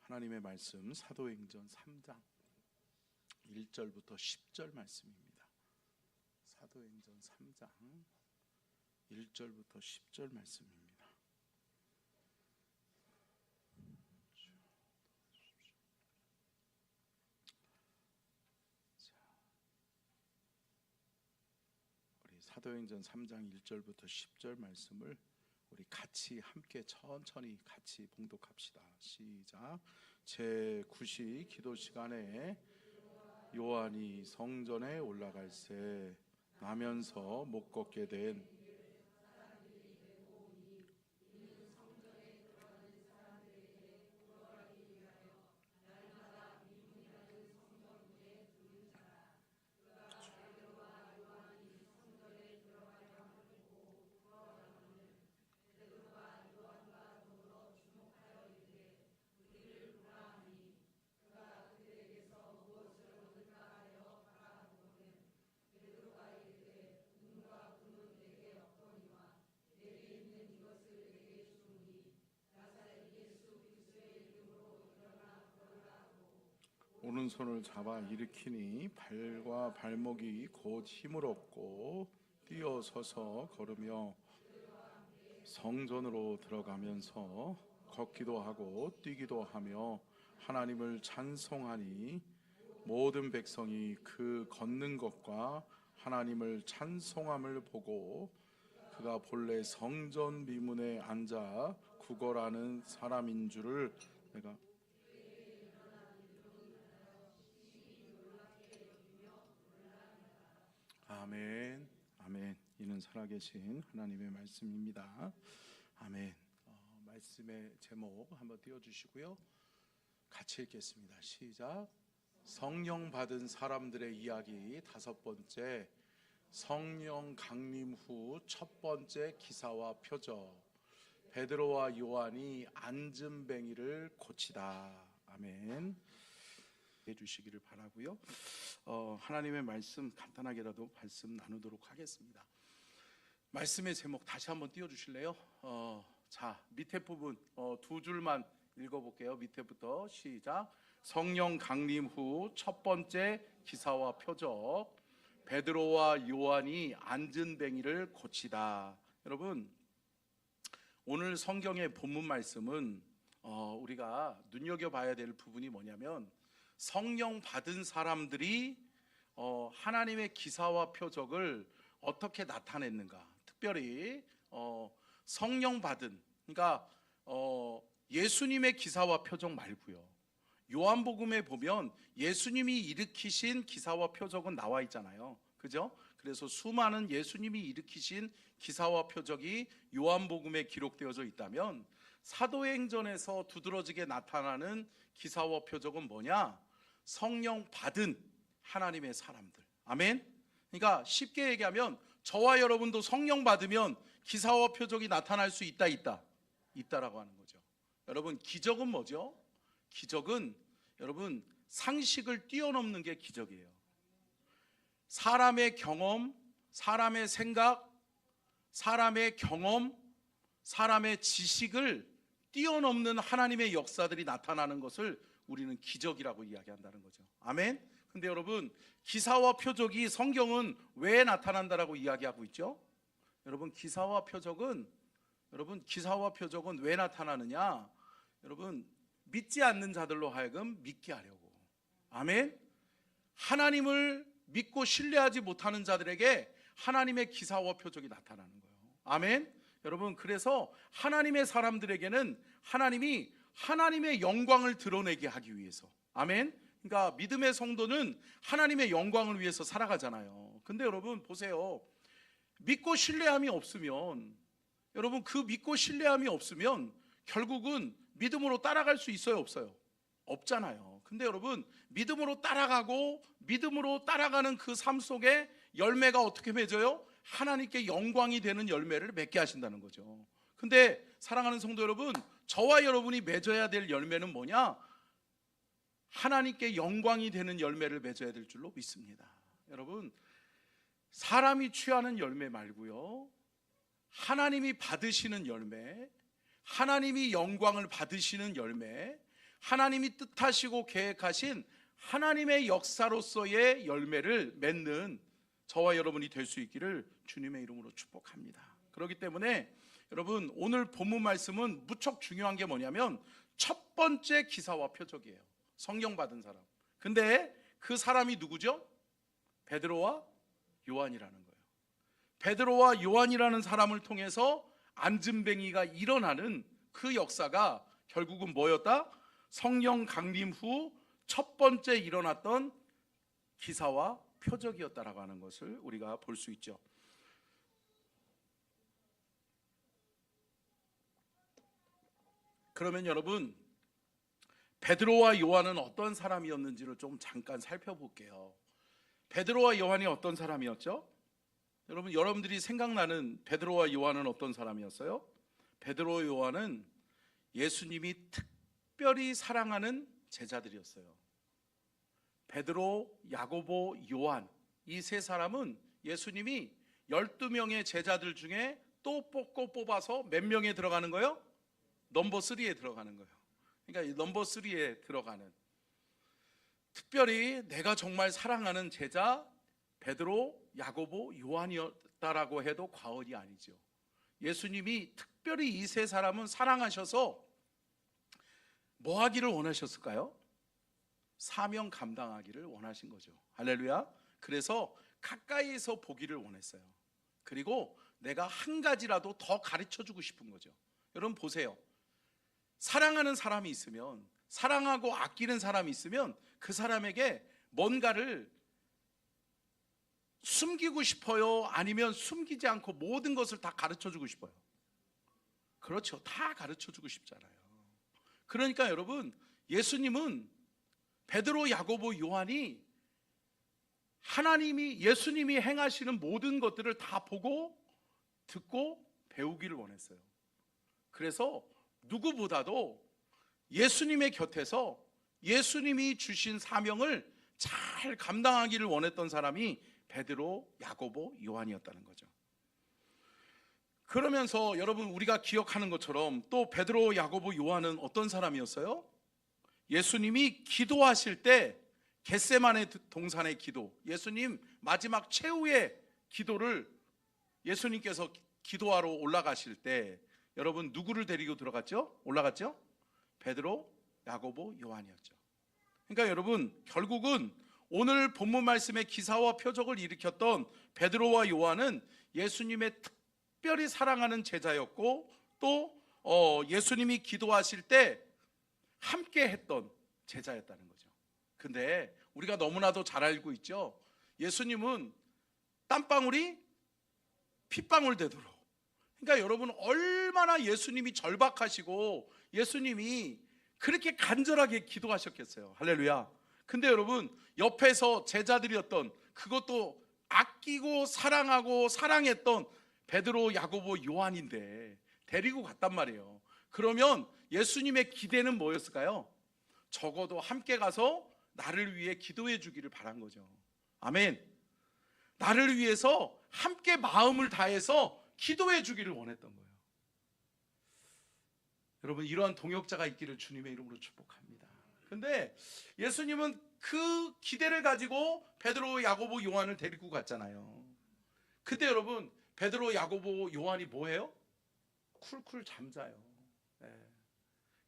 하나님의 말씀 사도행전 3장 1절부터 10절 말씀입니다. 사도행전 3장 1절부터 10절 말씀입니다. 우리 사도행전 3장 1절부터 10절 말씀을 우리 같이 함께 천천히 같이 봉독합시다. 시작. 제9시 기도 시간에 요한이 성전에 올라갈새 나면서 못 걷게 된 오른손을 잡아 일으키니 발과 발목이 곧 힘을 얻고 뛰어서서 걸으며 성전으로 들어가면서 걷기도 하고 뛰기도 하며 하나님을 찬송하니 모든 백성이 그 걷는 것과 하나님을 찬송함을 보고 그가 본래 성전 미문에 앉아 구걸하는 사람인 줄을 내가 아멘. 아멘. 이는 살아계신 하나님의 말씀입니다. 아멘. 말씀의 제목 한번 띄워주시고요. 같이 읽겠습니다. 시작. 성령 받은 사람들의 이야기 5번째, 성령 강림 후 첫 번째 기사와 표적, 베드로와 요한이 앉은뱅이를 고치다. 아멘. 해주시기를 바라고요. 하나님의 말씀 간단하게라도 말씀 나누도록 하겠습니다. 말씀의 제목 다시 한번 띄워주실래요? 자, 밑에 부분 2줄만 읽어볼게요. 밑에부터 시작. 성령 강림 후 첫 번째 기사와 표적, 베드로와 요한이 앉은뱅이를 고치다. 여러분, 오늘 성경의 본문 말씀은 우리가 눈여겨봐야 될 부분이 뭐냐면, 성령 받은 사람들이 하나님의 기사와 표적을 어떻게 나타냈는가. 특별히 성령 받은, 그러니까 예수님의 기사와 표적 말고요. 요한복음에 보면 예수님이 일으키신 기사와 표적은 나와 있잖아요. 그죠? 그래서 수많은 예수님이 일으키신 기사와 표적이 요한복음에 기록되어져 있다면, 사도행전에서 두드러지게 나타나는 기사와 표적은 뭐냐? 성령 받은 하나님의 사람들. 아멘. 그러니까 쉽게 얘기하면 저와 여러분도 성령 받으면 기사와 표적이 나타날 수 있다라고 하는 거죠. 여러분, 기적은 뭐죠? 기적은 여러분 상식을 뛰어넘는 게 기적이에요. 사람의 경험, 사람의 생각, 사람의 경험, 사람의 지식을 뛰어넘는 하나님의 역사들이 나타나는 것을 우리는 기적이라고 이야기한다는 거죠. 아멘. 근데 여러분, 기사와 표적이 성경은 왜 나타난다라고 이야기하고 있죠? 여러분, 기사와 표적은 왜 나타나느냐? 여러분, 믿지 않는 자들로 하여금 믿게 하려고. 아멘. 하나님을 믿고 신뢰하지 못하는 자들에게 하나님의 기사와 표적이 나타나는 거예요. 아멘. 여러분, 그래서 하나님의 사람들에게는 하나님이 하나님의 영광을 드러내게 하기 위해서. 아멘. 그러니까 믿음의 성도는 하나님의 영광을 위해서 살아가잖아요. 근데 여러분 보세요. 믿고 신뢰함이 없으면, 여러분 그 믿고 신뢰함이 없으면 결국은 믿음으로 따라갈 수 있어요, 없어요? 없잖아요. 근데 여러분, 믿음으로 따라가고 믿음으로 따라가는 그 삶 속에 열매가 어떻게 맺어요? 하나님께 영광이 되는 열매를 맺게 하신다는 거죠. 근데 사랑하는 성도 여러분, 저와 여러분이 맺어야 될 열매는 뭐냐? 하나님께 영광이 되는 열매를 맺어야 될 줄로 믿습니다. 여러분, 사람이 취하는 열매 말고요, 하나님이 받으시는 열매, 하나님이 영광을 받으시는 열매, 하나님이 뜻하시고 계획하신 하나님의 역사로서의 열매를 맺는 저와 여러분이 될 수 있기를 주님의 이름으로 축복합니다. 그렇기 때문에 여러분, 오늘 본문 말씀은 무척 중요한 게 뭐냐면 첫 번째 기사와 표적이에요. 성령 받은 사람. 근데 그 사람이 누구죠? 베드로와 요한이라는 거예요. 베드로와 요한이라는 사람을 통해서 안진뱅이가 일어나는 그 역사가 결국은 뭐였다? 성령 강림 후 첫 번째 일어났던 기사와 표적이었다라고 하는 것을 우리가 볼 수 있죠. 그러면 여러분, 베드로와 요한은 어떤 사람이었는지를 좀 잠깐 살펴볼게요. 베드로와 요한이 어떤 사람이었죠? 여러분들이 생각나는 베드로와 요한은 어떤 사람이었어요? 베드로와 요한은 예수님이 특별히 사랑하는 제자들이었어요. 베드로, 야고보, 요한, 이 세 사람은 예수님이 12명의 제자들 중에 또 뽑아서 몇 명에 들어가는 거예요? 넘버 3에 들어가는 거예요. 그러니까 이 넘버 3에 들어가는, 특별히 내가 정말 사랑하는 제자 베드로, 야고보, 요한이었다라고 해도 과언이 아니죠. 예수님이 특별히 이 세 사람은 사랑하셔서 뭐 하기를 원하셨을까요? 사명 감당하기를 원하신 거죠. 할렐루야. 그래서 가까이에서 보기를 원했어요. 그리고 내가 한 가지라도 더 가르쳐 주고 싶은 거죠. 여러분 보세요. 사랑하는 사람이 있으면, 사랑하고 아끼는 사람이 있으면 그 사람에게 뭔가를 숨기고 싶어요? 아니면 숨기지 않고 모든 것을 다 가르쳐 주고 싶어요? 그렇죠. 다 가르쳐 주고 싶잖아요. 그러니까 여러분, 예수님은 베드로, 야고보, 요한이 예수님이 행하시는 모든 것들을 다 보고 듣고 배우기를 원했어요. 그래서 누구보다도 예수님의 곁에서 예수님이 주신 사명을 잘 감당하기를 원했던 사람이 베드로, 야고보, 요한이었다는 거죠. 그러면서 여러분, 우리가 기억하는 것처럼 또 베드로, 야고보, 요한은 어떤 사람이었어요? 예수님이 기도하실 때 겟세마네 동산의 기도, 예수님 마지막 최후의 기도를 예수님께서 기도하러 올라가실 때 여러분 누구를 데리고 들어갔죠? 올라갔죠? 베드로, 야고보, 요한이었죠. 그러니까 여러분, 결국은 오늘 본문 말씀의 기사와 표적을 일으켰던 베드로와 요한은 예수님의 특별히 사랑하는 제자였고, 또 예수님이 기도하실 때 함께 했던 제자였다는 거죠. 근데 우리가 너무나도 잘 알고 있죠. 예수님은 땀방울이 핏방울 되도록, 그러니까 여러분, 얼마나 예수님이 절박하시고 예수님이 그렇게 간절하게 기도하셨겠어요. 할렐루야. 근데 여러분, 옆에서 제자들이었던, 그것도 아끼고 사랑하고 사랑했던 베드로, 야고보, 요한인데 데리고 갔단 말이에요. 그러면 예수님의 기대는 뭐였을까요? 적어도 함께 가서 나를 위해 기도해 주기를 바란 거죠. 아멘. 나를 위해서 함께 마음을 다해서 기도해 주기를 원했던 거예요. 여러분, 이러한 동역자가 있기를 주님의 이름으로 축복합니다. 근데 예수님은 그 기대를 가지고 베드로, 야고보, 요한을 데리고 갔잖아요. 근데 여러분, 베드로, 야고보, 요한이 뭐해요? 쿨쿨 잠자요. 네.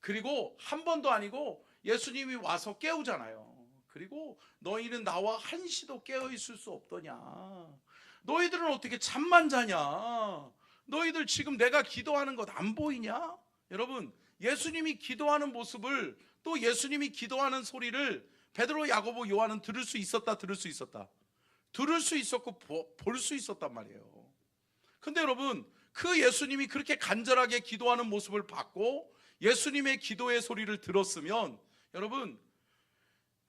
그리고 한 번도 아니고 예수님이 와서 깨우잖아요. 그리고 너희는 나와 한시도 깨어 있을 수 없더냐? 너희들은 어떻게 잠만 자냐? 너희들 지금 내가 기도하는 것 안 보이냐? 여러분, 예수님이 기도하는 모습을, 또 예수님이 기도하는 소리를 베드로, 야고보, 요한은 들을 수 있었다, 들을 수 있었다. 들을 수 있었고 볼 수 있었단 말이에요. 근데 여러분, 그 예수님이 그렇게 간절하게 기도하는 모습을 봤고 예수님의 기도의 소리를 들었으면 여러분,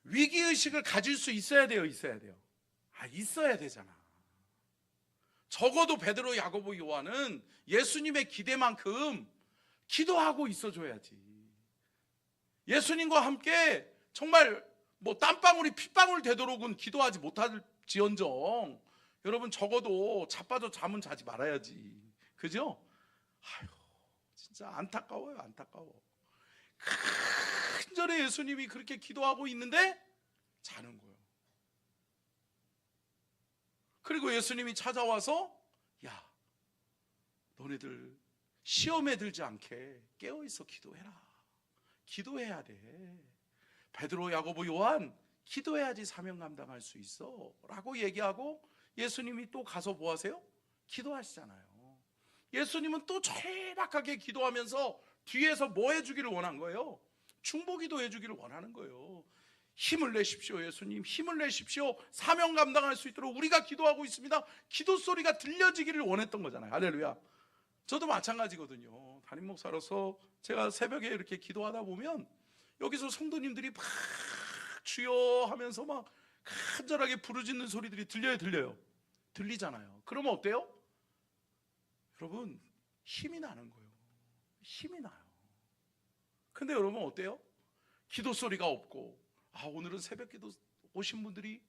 위기의식을 가질 수 있어야 돼요, 있어야 돼요? 있어야 되잖아. 적어도 베드로, 야고보, 요한은 예수님의 기대만큼 기도하고 있어줘야지. 예수님과 함께 정말 땀방울이 핏방울 되도록은 기도하지 못할지언정 여러분, 적어도 자빠져 잠은 자지 말아야지. 그죠? 아유, 진짜 안타까워요, 안타까워. 나절에 예수님이 그렇게 기도하고 있는데 자는 거예요. 그리고 예수님이 찾아와서 야, 너네들 시험에 들지 않게 깨어있어 기도해라. 기도해야 돼. 베드로, 야고보, 요한 기도해야지 사명 감당할 수 있어 라고 얘기하고 예수님이 또 가서 뭐 하세요? 기도하시잖아요. 예수님은 또 절박하게 기도하면서 뒤에서 뭐 해주기를 원한 거예요? 중보기도 해주기를 원하는 거예요. 힘을 내십시오. 예수님 힘을 내십시오. 사명 감당할 수 있도록 우리가 기도하고 있습니다. 기도 소리가 들려지기를 원했던 거잖아요. 할렐루야. 저도 마찬가지거든요. 담임 목사로서 제가 새벽에 이렇게 기도하다 보면 여기서 성도님들이 막 주여 하면서 막 간절하게 부르짖는 소리들이 들려요. 들리잖아요. 그러면 어때요? 여러분 힘이 나는 거예요. 힘이 나요. 근데 여러분 어때요? 기도 소리가 없고 오늘은 새벽 기도 오신 분들이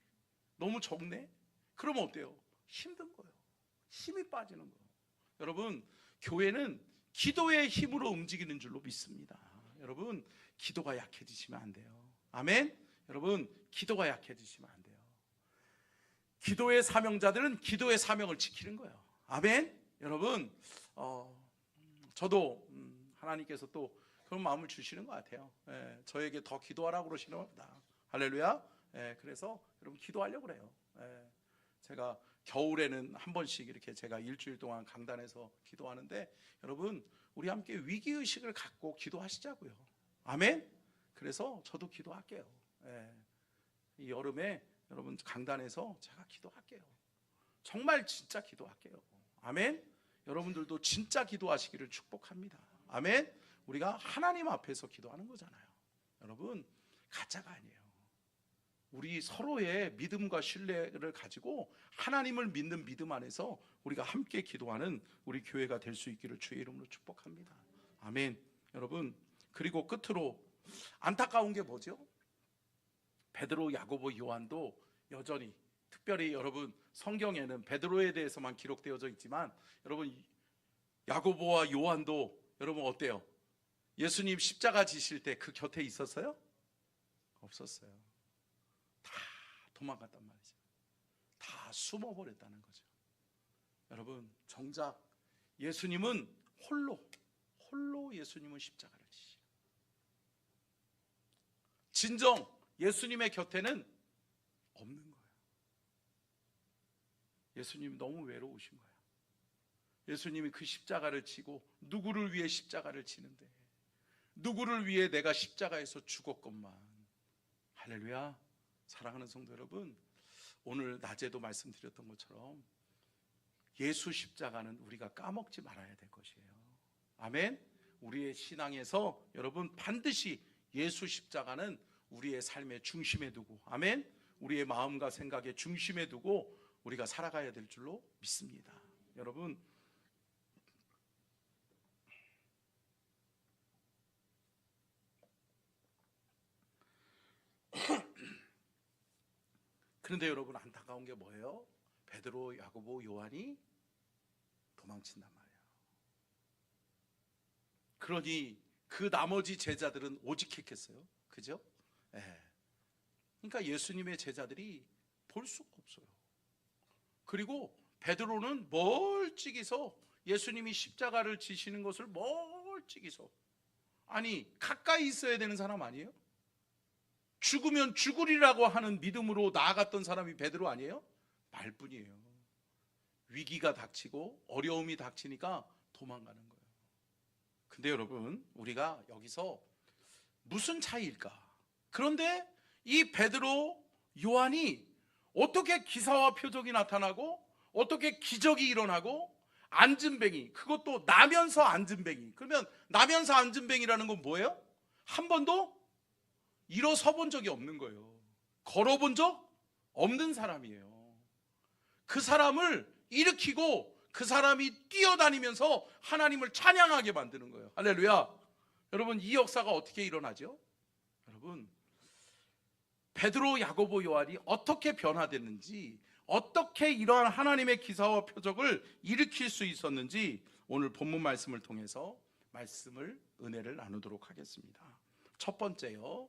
너무 적네? 그러면 어때요? 힘든 거예요. 힘이 빠지는 거예요. 여러분 교회는 기도의 힘으로 움직이는 줄로 믿습니다. 여러분 기도가 약해지시면 안 돼요. 아멘. 여러분 기도가 약해지시면 안 돼요. 기도의 사명자들은 기도의 사명을 지키는 거예요. 아멘. 여러분 저도 하나님께서 또 그런 마음을 주시는 것 같아요. 저에게 더 기도하라고 그러시는 겁니다. 할렐루야. 그래서 여러분 기도하려고 그래요. 제가 겨울에는 한 번씩 이렇게 제가 일주일 동안 강단에서 기도하는데 여러분 우리 함께 위기의식을 갖고 기도하시자고요. 아멘. 그래서 저도 기도할게요. 이 여름에 여러분 강단에서 제가 기도할게요. 정말 진짜 기도할게요. 아멘. 여러분들도 진짜 기도하시기를 축복합니다. 아멘. 우리가 하나님 앞에서 기도하는 거잖아요. 여러분 가짜가 아니에요. 우리 서로의 믿음과 신뢰를 가지고 하나님을 믿는 믿음 안에서 우리가 함께 기도하는 우리 교회가 될 수 있기를 주의 이름으로 축복합니다. 아멘. 여러분 그리고 끝으로 안타까운 게 뭐죠? 베드로, 야고보, 요한도 여전히 특별히 여러분 성경에는 베드로에 대해서만 기록되어져 있지만 여러분 야고보와 요한도 여러분 어때요? 예수님 십자가 지실 때 그 곁에 있었어요? 없었어요. 다 도망갔단 말이죠. 다 숨어버렸다는 거죠. 여러분 정작 예수님은 홀로 예수님은 십자가를 지시고 진정 예수님의 곁에는 없는 거예요. 예수님 너무 외로우신 거예요. 예수님이 그 십자가를 지고 누구를 위해 십자가를 지는데 누구를 위해 내가 십자가에서 죽었건만. 할렐루야. 사랑하는 성도 여러분, 오늘 낮에도 말씀드렸던 것처럼 예수 십자가는 우리가 까먹지 말아야 될 것이에요. 아멘. 우리의 신앙에서 여러분 반드시 예수 십자가는 우리의 삶의 중심에 두고, 아멘, 우리의 마음과 생각의 중심에 두고 우리가 살아가야 될 줄로 믿습니다. 여러분 그런데 여러분 안타까운 게 뭐예요? 베드로, 야고보, 요한이 도망친단 말이에요. 그러니 그 나머지 제자들은 오직했겠어요? 그죠? 그러니까 예수님의 제자들이 볼 수가 없어요. 그리고 베드로는 멀찍이서 예수님이 십자가를 지시는 것을 멀찍이서, 아니 가까이 있어야 되는 사람 아니에요? 죽으면 죽으리라고 하는 믿음으로 나아갔던 사람이 베드로 아니에요? 말뿐이에요. 위기가 닥치고 어려움이 닥치니까 도망가는 거예요. 근데 여러분 우리가 여기서 무슨 차이일까? 그런데 이 베드로, 요한이 어떻게 기사와 표적이 나타나고 어떻게 기적이 일어나고 안진뱅이, 그것도 나면서 안진뱅이. 그러면 나면서 안진뱅이라는 건 뭐예요? 한 번도 일어서 본 적이 없는 거예요. 걸어본 적 없는 사람이에요. 그 사람을 일으키고 그 사람이 뛰어다니면서 하나님을 찬양하게 만드는 거예요. 할렐루야. 여러분 이 역사가 어떻게 일어나죠? 여러분 베드로, 야고보, 요한이 어떻게 변화됐는지, 어떻게 이러한 하나님의 기사와 표적을 일으킬 수 있었는지 오늘 본문 말씀을 통해서 은혜를 나누도록 하겠습니다. 첫 번째요.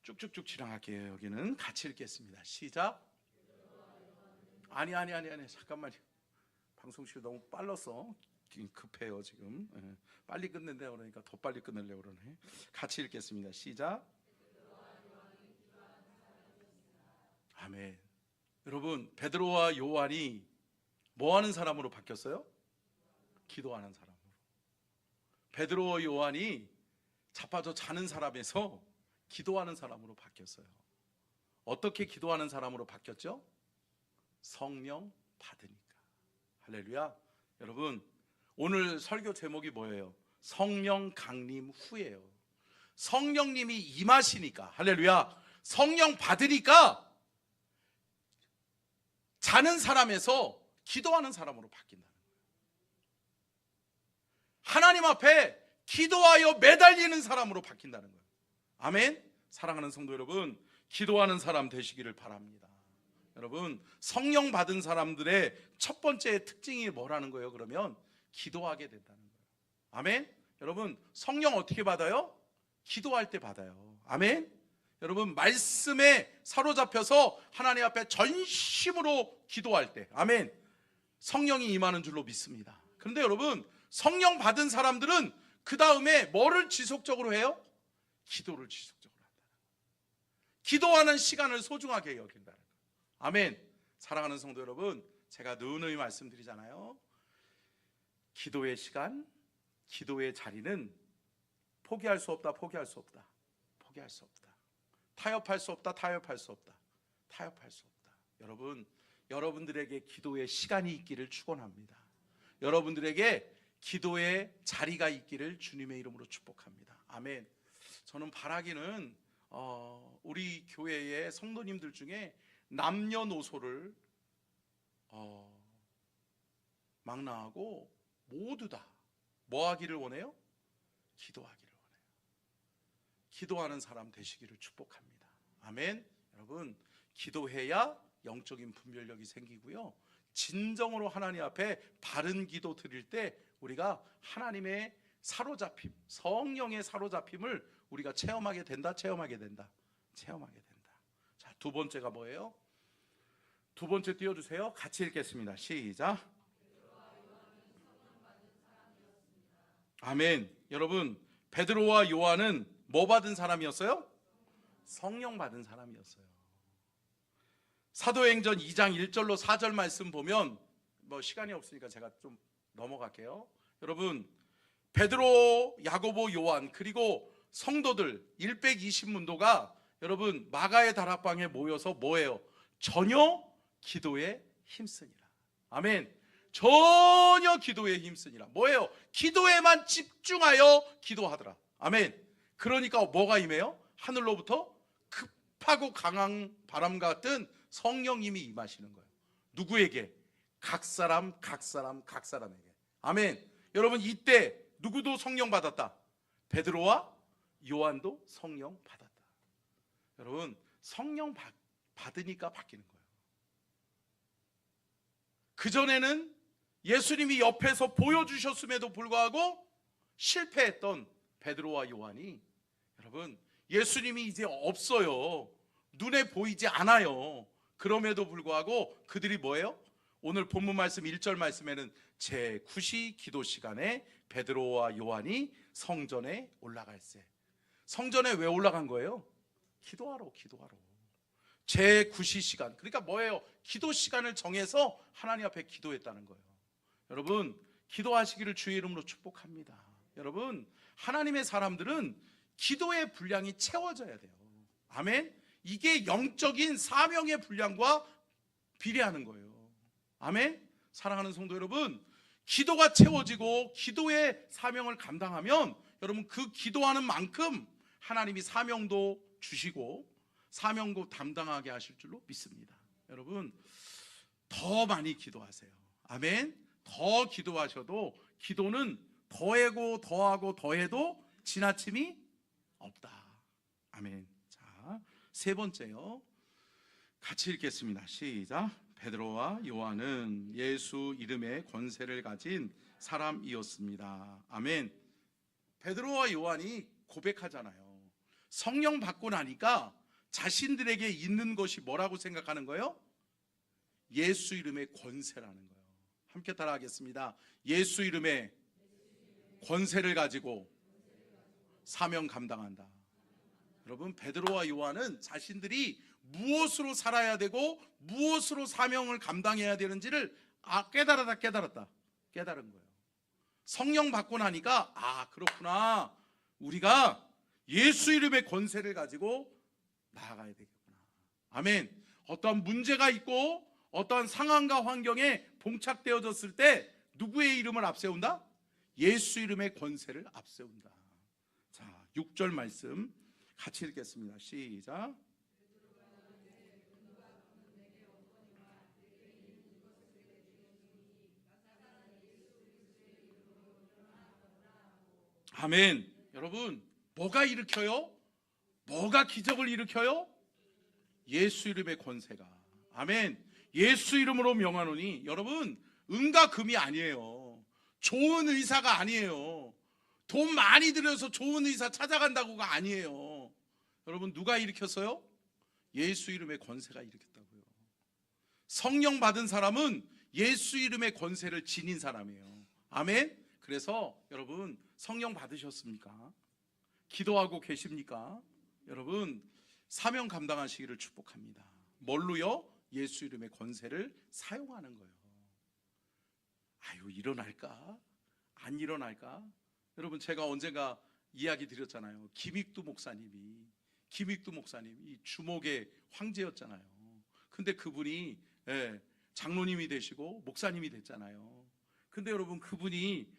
쭉쭉쭉 지나갈게요. 여기는 같이 읽겠습니다. 시작. 아니 잠깐만요. 방송실 너무 빨랐어. 급해요 지금. 빨리 끝낸다 그러니까 더 빨리 끝내려고 그러네. 같이 읽겠습니다. 시작. 아멘. 여러분, 베드로와 요한이 뭐 하는 사람으로 바뀌었어요? 기도하는 사람으로. 베드로와 요한이 자빠져 자는 사람에서 기도하는 사람으로 바뀌었어요. 어떻게 기도하는 사람으로 바뀌었죠? 성령 받으니까. 할렐루야. 여러분, 오늘 설교 제목이 뭐예요? 성령 강림 후예요. 성령님이 임하시니까, 할렐루야, 성령 받으니까 자는 사람에서 기도하는 사람으로 바뀐다는 거예요. 하나님 앞에 기도하여 매달리는 사람으로 바뀐다는 거예요. 아멘. 사랑하는 성도 여러분, 기도하는 사람 되시기를 바랍니다. 여러분, 성령 받은 사람들의 첫 번째 특징이 뭐라는 거예요? 그러면 기도하게 된다는 거예요. 아멘. 여러분, 성령 어떻게 받아요? 기도할 때 받아요. 아멘. 여러분, 말씀에 사로잡혀서 하나님 앞에 전심으로 기도할 때, 아멘, 성령이 임하는 줄로 믿습니다. 그런데 여러분, 성령 받은 사람들은 그 다음에 뭐를 지속적으로 해요? 기도를 지속적으로 한다는 거예요. 기도하는 시간을 소중하게 여긴다는 거예요. 아멘. 사랑하는 성도 여러분, 제가 누누이 말씀드리잖아요. 기도의 시간, 기도의 자리는 포기할 수 없다, 포기할 수 없다, 포기할 수 없다. 타협할 수 없다, 타협할 수 없다, 타협할 수 없다. 여러분, 여러분들에게 기도의 시간이 있기를 축원합니다. 여러분들에게 기도의 자리가 있기를 주님의 이름으로 축복합니다. 아멘. 저는 바라기는 우리 교회의 성도님들 중에 남녀노소를 망라하고 모두 다 뭐 하기를 원해요? 기도하기를 원해요. 기도하는 사람 되시기를 축복합니다. 아멘. 여러분, 기도해야 영적인 분별력이 생기고요, 진정으로 하나님 앞에 바른 기도 드릴 때 우리가 하나님의 사로잡힘, 성령의 사로잡힘을 우리가 체험하게 된다, 체험하게 된다, 체험하게 된다. 자, 두 번째가 뭐예요? 두 번째 띄워주세요. 같이 읽겠습니다. 시작. 아멘. 여러분, 베드로와 요한은 뭐 받은 사람이었어요? 성령 받은 사람이었어요. 사도행전 2장 1절로 4절 말씀 보면, 시간이 없으니까 제가 좀 넘어갈게요. 여러분, 베드로, 야고보, 요한 그리고 성도들 120문도가 여러분 마가의 다락방에 모여서 뭐예요? 전혀 기도에 힘쓰니라. 아멘. 전혀 기도에 힘쓰니라. 뭐예요? 기도에만 집중하여 기도하더라. 아멘. 그러니까 뭐가 임해요? 하늘로부터 급하고 강한 바람 같은 성령님이 임하시는 거예요. 누구에게? 각 사람에게. 아멘. 여러분, 이때 누구도 성령 받았다. 베드로와 요한도 성령 받았다. 여러분, 성령 받으니까 바뀌는 거예요. 그전에는 예수님이 옆에서 보여주셨음에도 불구하고 실패했던 베드로와 요한이, 여러분, 예수님이 이제 없어요. 눈에 보이지 않아요. 그럼에도 불구하고 그들이 뭐예요? 오늘 본문 말씀 1절 말씀에는 제9시 기도 시간에 베드로와 요한이 성전에 올라갈세. 성전에 왜 올라간 거예요? 기도하러. 제9시 시간. 그러니까 뭐예요? 기도 시간을 정해서 하나님 앞에 기도했다는 거예요. 여러분, 기도하시기를 주의 이름으로 축복합니다. 여러분, 하나님의 사람들은 기도의 분량이 채워져야 돼요. 아멘. 이게 영적인 사명의 분량과 비례하는 거예요. 아멘. 사랑하는 성도 여러분, 기도가 채워지고 기도의 사명을 감당하면 여러분, 그 기도하는 만큼 하나님이 사명도 주시고 사명도 담당하게 하실 줄로 믿습니다. 여러분, 더 많이 기도하세요. 아멘. 더 기도하셔도 기도는 더하고 더해도 지나침이 없다. 아멘. 자, 세 번째요. 같이 읽겠습니다. 시작. 베드로와 요한은 예수 이름의 권세를 가진 사람이었습니다. 아멘. 베드로와 요한이 고백하잖아요. 성령 받고 나니까 자신들에게 있는 것이 뭐라고 생각하는 거예요? 예수 이름의 권세라는 거예요. 함께 따라하겠습니다. 예수 이름의 권세를 가지고 사명 감당한다. 여러분, 베드로와 요한은 자신들이 무엇으로 살아야 되고 무엇으로 사명을 감당해야 되는지를 깨달은 거예요. 성령 받고 나니까 그렇구나, 우리가 예수 이름의 권세를 가지고 나아가야 되겠구나. 아멘. 어떠한 문제가 있고 어떠한 상황과 환경에 봉착되어졌을 때 누구의 이름을 앞세운다? 예수 이름의 권세를 앞세운다. 자, 6절 말씀 같이 읽겠습니다. 시작. 아멘. 여러분, 뭐가 일으켜요? 뭐가 기적을 일으켜요? 예수 이름의 권세가. 아멘. 예수 이름으로 명하노니. 여러분, 은과 금이 아니에요. 좋은 의사가 아니에요. 돈 많이 들여서 좋은 의사 찾아간다고가 아니에요. 여러분, 누가 일으켰어요? 예수 이름의 권세가 일으켰다고요. 성령 받은 사람은 예수 이름의 권세를 지닌 사람이에요. 아멘. 그래서 여러분, 성령 받으셨습니까? 기도하고 계십니까? 여러분, 사명 감당하시기를 축복합니다. 뭘로요? 예수 이름의 권세를 사용하는 거예요. 일어날까? 안 일어날까? 여러분, 제가 언젠가 이야기 드렸잖아요. 김익두 목사님이 주목의 황제였잖아요. 근데 그분이 장로님이 되시고 목사님이 됐잖아요. 근데 여러분, 그분이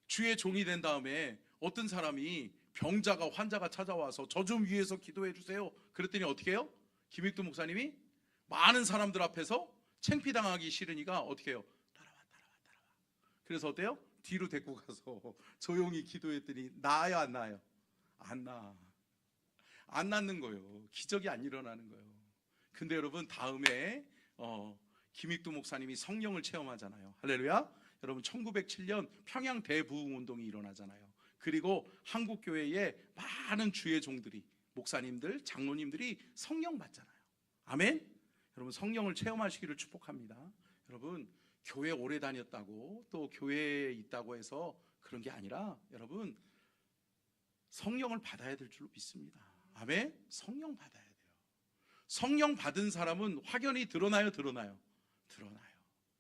주의 종이 된 다음에 어떤 사람이 환자가 찾아와서 저 좀 위해서 기도해 주세요. 그랬더니 어떻게 해요? 김익두 목사님이 많은 사람들 앞에서 창피당하기 싫으니까 어떻게 해요? 따라와. 그래서 어때요? 뒤로 데리고 가서 조용히 기도했더니 나아요, 안 나아요? 안 낫는 거예요. 기적이 안 일어나는 거예요. 근데 여러분, 다음에 김익두 목사님이 성령을 체험하잖아요. 할렐루야. 여러분, 1907년 평양 대부흥운동이 일어나잖아요. 그리고 한국교회에 많은 주의 종들이, 목사님들, 장로님들이 성령 받잖아요. 아멘. 여러분, 성령을 체험하시기를 축복합니다. 여러분, 교회 오래 다녔다고 또 교회에 있다고 해서 그런 게 아니라 여러분, 성령을 받아야 될 줄로 믿습니다. 아멘. 성령 받아야 돼요. 성령 받은 사람은 확연히 드러나요? 드러나요?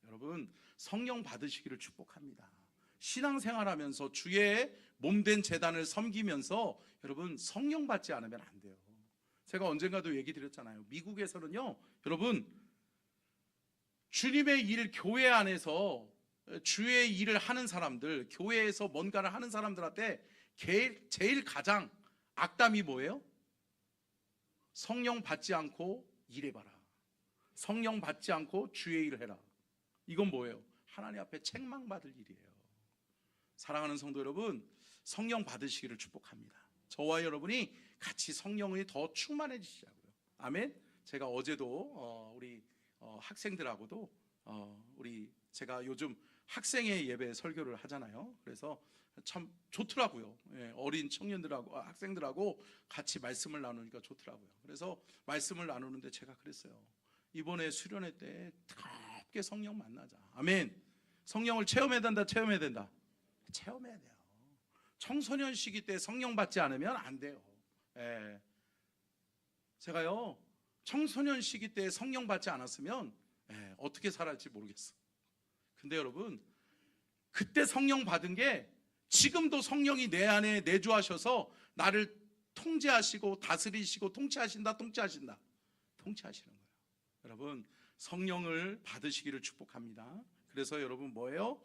여러분, 성령 받으시기를 축복합니다. 신앙생활하면서 주의 몸된 제단을 섬기면서 여러분, 성령 받지 않으면 안 돼요. 제가 언젠가도 얘기 드렸잖아요. 미국에서는요, 여러분, 주님의 일, 교회 안에서 주의 일을 하는 사람들, 교회에서 뭔가를 하는 사람들한테 제일 가장 악담이 뭐예요? 성령 받지 않고 일해봐라. 성령 받지 않고 주의 일을 해라. 이건 뭐예요? 하나님 앞에 책망받을 일이에요. 사랑하는 성도 여러분, 성령 받으시기를 축복합니다. 저와 여러분이 같이 성령이 더 충만해지시자고요. 아멘. 제가 어제도 우리 학생들하고도 제가 요즘 학생의 예배 설교를 하잖아요. 그래서 참 좋더라고요. 어린 청년들하고 학생들하고 같이 말씀을 나누니까 좋더라고요. 그래서 말씀을 나누는데 제가 그랬어요. 이번에 수련회 때 뜨겁게 성령 만나자. 아멘. 성령을 체험해야 된다. 체험해야 돼요. 청소년 시기 때 성령 받지 않으면 안 돼요. 제가요, 청소년 시기 때 성령 받지 않았으면 어떻게 살았지 모르겠어. 근데 여러분, 그때 성령 받은 게 지금도 성령이 내 안에 내주하셔서 나를 통제하시고 다스리시고 통치하시는 거예요. 여러분, 성령을 받으시기를 축복합니다. 그래서 여러분, 뭐예요?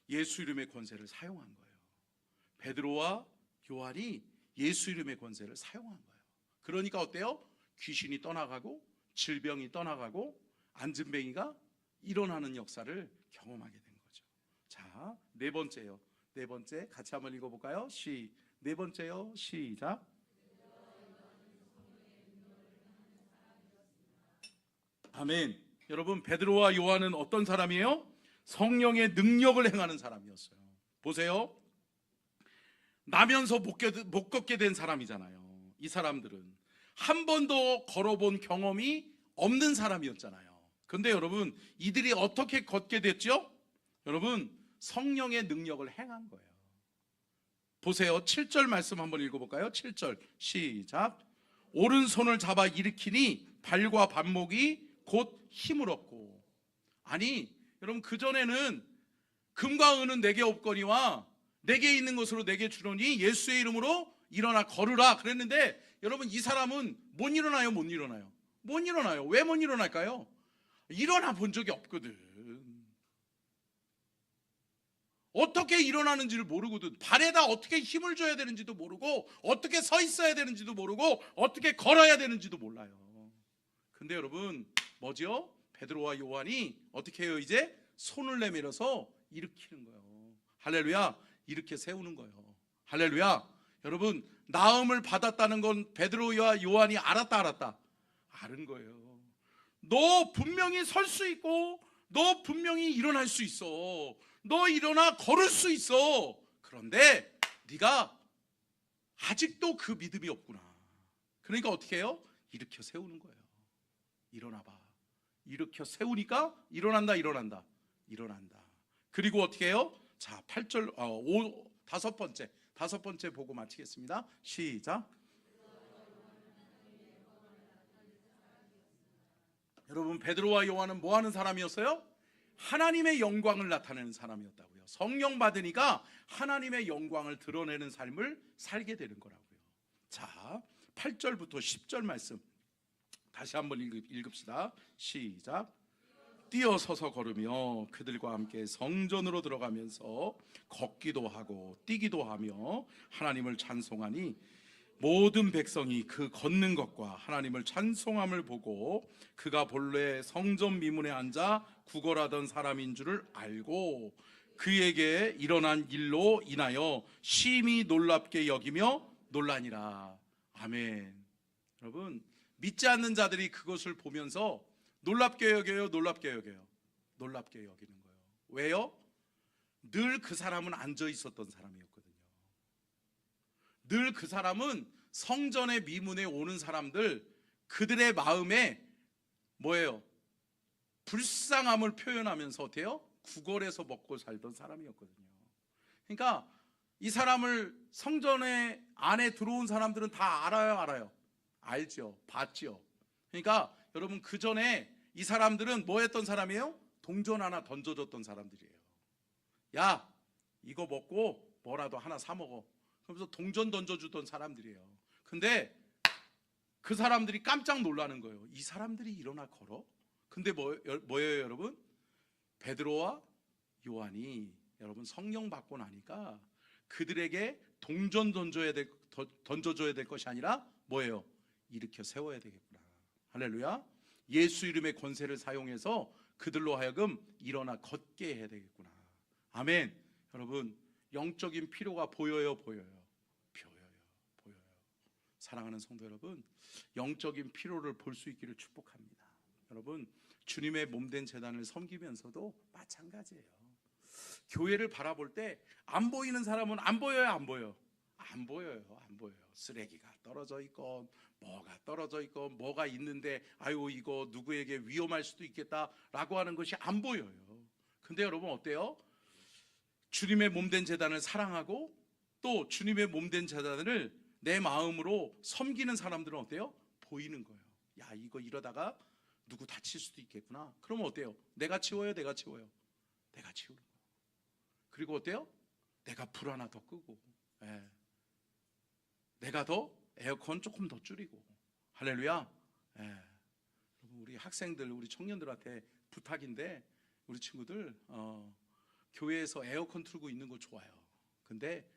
예수 이름의 권세를 사용한 거예요. 베드로와 요한이 예수 이름의 권세를 사용한 거예요. 그러니까 어때요? 귀신이 떠나가고 질병이 떠나가고 안진뱅이가 일어나는 역사를 경험하게 된 거죠. 자, 네 번째 같이 한번 읽어볼까요? 네 번째요. 시작. 아멘. 여러분, 베드로와 요한은 어떤 사람이에요? 성령의 능력을 행하는 사람이었어요. 보세요. 나면서 못 걷게 된 사람이잖아요. 이 사람들은 한 번도 걸어본 경험이 없는 사람이었잖아요. 근데 여러분, 이들이 어떻게 걷게 됐죠? 여러분, 성령의 능력을 행한 거예요. 보세요. 7절 말씀 한번 읽어볼까요? 7절 시작. 오른손을 잡아 일으키니 발과 발목이 곧 힘을 얻고. 아니 여러분, 그전에는 금과 은은 내게 없거니와 내게 있는 것으로 내게 주노니 예수의 이름으로 일어나 걸으라 그랬는데, 여러분 이 사람은 못 일어나요? 못 일어나요? 못 일어나요. 왜 못 일어날까요? 일어나 본 적이 없거든. 어떻게 일어나는지를 모르거든. 발에다 어떻게 힘을 줘야 되는지도 모르고, 어떻게 서 있어야 되는지도 모르고, 어떻게 걸어야 되는지도 몰라요. 근데 여러분 뭐죠? 베드로와 요한이 어떻게 해요? 이제 손을 내밀어서 일으키는 거예요. 할렐루야. 이렇게 세우는 거예요. 할렐루야. 여러분, 나음을 받았다는 건 베드로와 요한이 알았다? 아는 거예요. 너 분명히 설 수 있고, 너 분명히 일어날 수 있어. 너 일어나 걸을 수 있어. 그런데 네가 아직도 그 믿음이 없구나. 그러니까 어떻게 해요? 일으켜 세우는 거예요. 일어나봐. 일으켜 세우니까 일어난다. 그리고 어떻게 해요? 자, 8절, 다섯 번째 보고 마치겠습니다. 시작. 여러분, 베드로와 요한은 뭐 하는 사람이었어요? 하나님의 영광을 나타내는 사람이었다고요. 성령 받으니까 하나님의 영광을 드러내는 삶을 살게 되는 거라고요. 자, 8절부터 10절 말씀 다시 한번 읽읍시다. 시작. 뛰어서서 걸으며 그들과 함께 성전으로 들어가면서 걷기도 하고 뛰기도 하며 하나님을 찬송하니, 모든 백성이 그 걷는 것과 하나님을 찬송함을 보고 그가 본래 성전 미문에 앉아 구걸하던 사람인 줄을 알고 그에게 일어난 일로 인하여 심히 놀랍게 여기며 놀라니라. 아멘. 여러분, 믿지 않는 자들이 그것을 보면서 놀랍게 여기는 거예요. 왜요? 늘 그 사람은 앉아 있었던 사람이었거든요. 늘 그 사람은 성전의 미문에 오는 사람들, 그들의 마음에 뭐예요? 불쌍함을 표현하면서 어때요? 구걸해서 먹고 살던 사람이었거든요. 그러니까 이 사람을 성전의 안에 들어온 사람들은 다 알아요? 알죠. 봤죠. 그러니까 여러분, 그 전에 이 사람들은 뭐 했던 사람이에요? 동전 하나 던져줬던 사람들이에요. 야, 이거 먹고 뭐라도 하나 사 먹어. 그러면서 동전 던져주던 사람들이에요. 근데 그 사람들이 깜짝 놀라는 거예요. 이 사람들이 일어나 걸어? 근데 뭐예요 여러분? 베드로와 요한이 여러분 성령 받고 나니까 그들에게 동전 던져줘야 될 것이 아니라 뭐예요? 일으켜 세워야 되겠구나. 할렐루야. 예수 이름의 권세를 사용해서 그들로 하여금 일어나 걷게 해야 되겠구나. 아멘. 여러분, 영적인 필요가 보여요? 사랑하는 성도 여러분, 영적인 필요를 볼 수 있기를 축복합니다. 여러분, 주님의 몸된 재단을 섬기면서도 마찬가지예요. 교회를 바라볼 때 안 보이는 사람은 안 보여요? 안 보여요. 쓰레기가 떨어져 있건 뭐가 떨어져 있건 뭐가 있는데 아유 이거 누구에게 위험할 수도 있겠다라고 하는 것이 안 보여요. 근데 여러분 어때요? 주님의 몸된 재단을 사랑하고 또 주님의 몸된 재단을 내 마음으로 섬기는 사람들은 어때요? 보이는 거예요. 야, 이거 이러다가 누구 다칠 수도 있겠구나. 그러면 어때요? 내가 치워요? 내가 치우는 거예요. 그리고 어때요? 내가 불 하나 더 끄고, 내가 더 에어컨 조금 더 줄이고. 할렐루야. 우리 학생들, 우리 청년들한테 부탁인데, 우리 친구들 교회에서 에어컨 틀고 있는 거 좋아요. 근데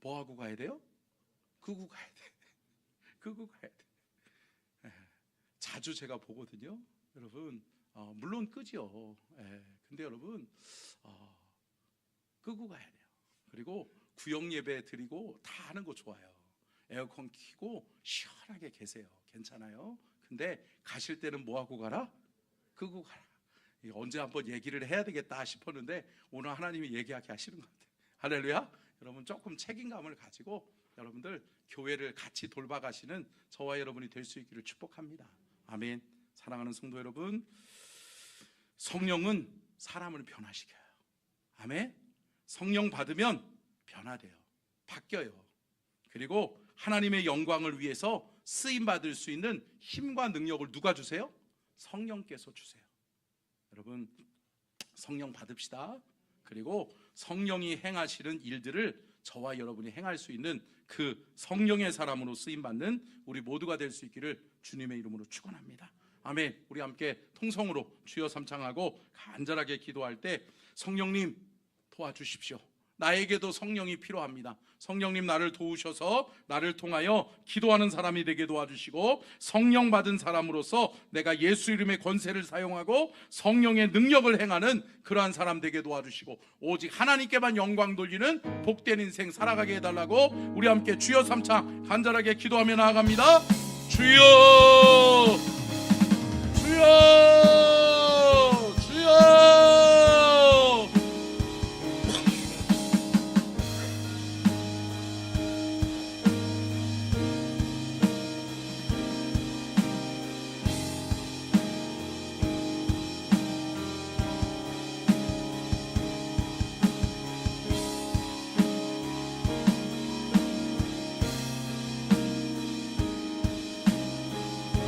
뭐 하고 가야 돼요? 끄고 가야 돼. 자주 제가 보거든요. 여러분, 물론 끄죠. 근데 여러분, 끄고 가야 돼요. 그리고 구역 예배 드리고 다 하는 거 좋아요. 에어컨 켜고 시원하게 계세요. 괜찮아요. 근데 가실 때는 뭐 하고 가라? 끄고 가라. 언제 한번 얘기를 해야 되겠다 싶었는데 오늘 하나님이 얘기하게 하시는 것 같아요. 할렐루야. 여러분, 조금 책임감을 가지고 여러분들 교회를 같이 돌봐가시는 저와 여러분이 될 수 있기를 축복합니다. 아멘. 사랑하는 성도 여러분, 성령은 사람을 변화시켜요. 아멘. 성령 받으면 변화돼요. 바뀌어요. 그리고 하나님의 영광을 위해서 쓰임받을 수 있는 힘과 능력을 누가 주세요? 성령께서 주세요. 여러분, 성령 받읍시다. 그리고 성령이 행하시는 일들을 저와 여러분이 행할 수 있는 그 성령의 사람으로 쓰임받는 우리 모두가 될 수 있기를 주님의 이름으로 축원합니다. 아멘. 우리 함께 통성으로 주여 삼창하고 간절하게 기도할 때 성령님 도와주십시오. 나에게도 성령이 필요합니다. 성령님 나를 도우셔서 나를 통하여 기도하는 사람이 되게 도와주시고 성령 받은 사람으로서 내가 예수 이름의 권세를 사용하고 성령의 능력을 행하는 그러한 사람 되게 도와주시고 오직 하나님께만 영광 돌리는 복된 인생 살아가게 해달라고 우리 함께 주여 삼창 간절하게 기도하며 나아갑니다. 주여 주여 주여.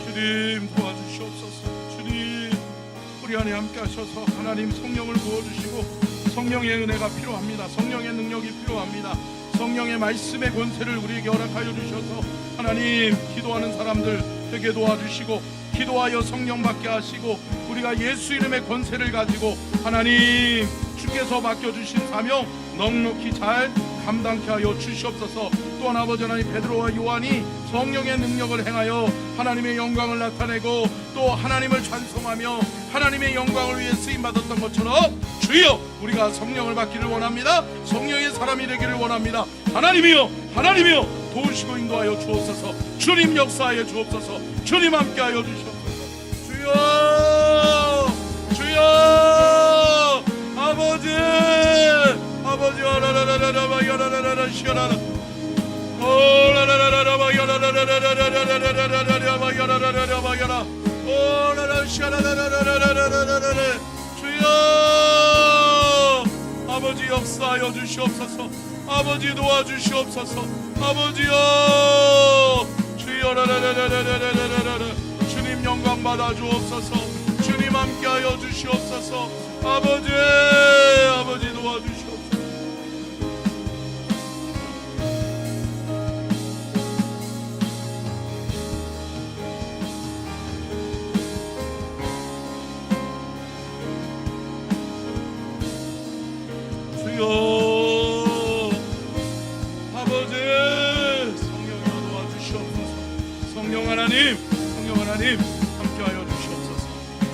주님 도와주시옵소서. 주님 우리 안에 함께 하셔서 하나님 성령을 부어주시고 성령의 은혜가 필요합니다. 성령의 능력이 필요합니다. 성령의 말씀의 권세를 우리에게 허락하여 주셔서 하나님 기도하는 사람들 되게 도와주시고 기도하여 성령 받게 하시고 우리가 예수 이름의 권세를 가지고 하나님 주께서 맡겨주신 사명 넉넉히 잘 감당케 하여 주시옵소서. 또한 아버지 하나님 베드로와 요한이 성령의 능력을 행하여 하나님의 영광을 나타내고 또 하나님을 찬송하며 하나님의 영광을 위해 쓰임받았던 것처럼 주여 우리가 성령을 받기를 원합니다. 성령의 사람이 되기를 원합니다. 하나님이여 하나님이여 도우시고 인도하여 주옵소서. 주님 역사하여 주옵소서. 주님 함께하여 주시옵소서. 주여 주여 아버지 아버지 라라라라라라 야라라라라 시라라 오 라라라라라 야라라라라라라라라라라라 야라라라라 야라 오 라라 시라라라라라라라라 주여 아버지 역사하여 주시옵소서. 아버지 도와주시옵소서. 아버지여 주여 라라라라라라라라 주님 영광 받아 주옵소서. 주님 함께하여 주시옵소서. 아버지 아버지 도와주시옵소서. 주여 아버지 성령이여 도와주시옵소서. 성령 하나님 함께하여 주시옵소서.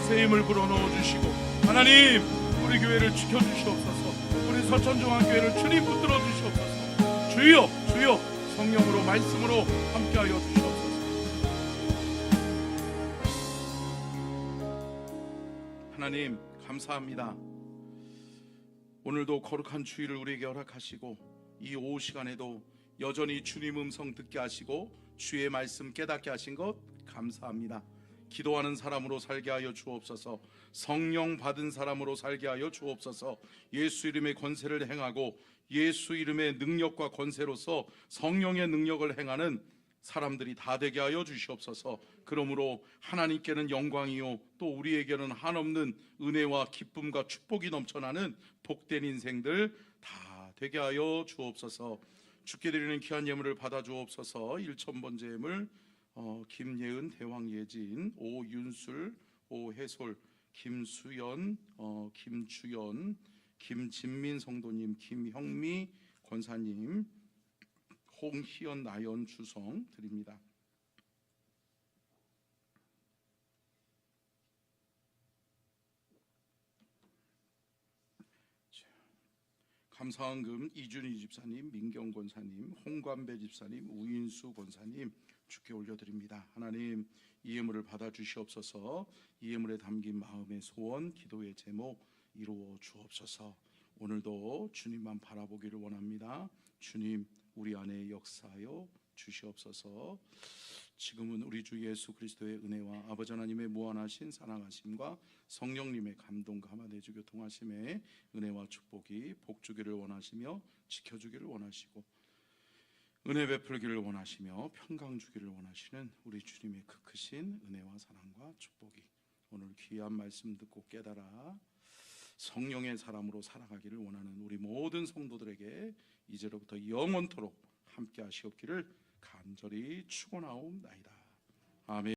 새 힘을 불어넣어 주시고 하나님 우리 교회를 지켜주시옵소서. 우리 서천중앙교회를 주님 붙들어 주시옵소서. 주여 주여 성령으로 말씀으로 함께하여 주시옵소서. 하나님 감사합니다. 오늘도 거룩한 주일을 우리에게 허락하시고 이 오후 시간에도 여전히 주님 음성 듣게 하시고 주의 말씀 깨닫게 하신 것 감사합니다. 기도하는 사람으로 살게 하여 주옵소서. 성령 받은 사람으로 살게 하여 주옵소서. 예수 이름의 권세를 행하고 예수 이름의 능력과 권세로서 성령의 능력을 행하는 사람들이 다 되게 하여 주시옵소서. 그러므로 하나님께는 영광이요 또 우리에게는 한없는 은혜와 기쁨과 축복이 넘쳐나는 복된 인생들 다 되게 하여 주옵소서. 주께 드리는 귀한 예물을 받아 주옵소서. 1,000번째 예물 김예은, 대왕예진, 오윤술, 오해솔, 김수연, 김주연, 김진민 성도님, 김형미 권사님, 홍희연, 나연, 주성 드립니다. 감사헌금 이준희 집사님, 민경 권사님, 홍관배 집사님, 우인수 권사님 주께 올려드립니다. 하나님 이 예물을 받아 주시옵소서. 이 예물에 담긴 마음의 소원, 기도의 제목 이루어 주옵소서. 오늘도 주님만 바라보기를 원합니다. 주님 우리 안에 역사하여 주시옵소서. 지금은 우리 주 예수 그리스도의 은혜와 아버지 하나님의 무한하신 사랑하심과 성령님의 감동과 하나되주 교통하심의 은혜와 축복이 복주기를 원하시며 지켜주기를 원하시고 은혜 베풀기를 원하시며 평강 주기를 원하시는 우리 주님의 그 크신 은혜와 사랑과 축복이 오늘 귀한 말씀 듣고 깨달아 성령의 사람으로 살아가기를 원하는 우리 모든 성도들에게 이제로부터 영원토록 함께 하시옵기를 간절히 축원하옵나이다. 아멘.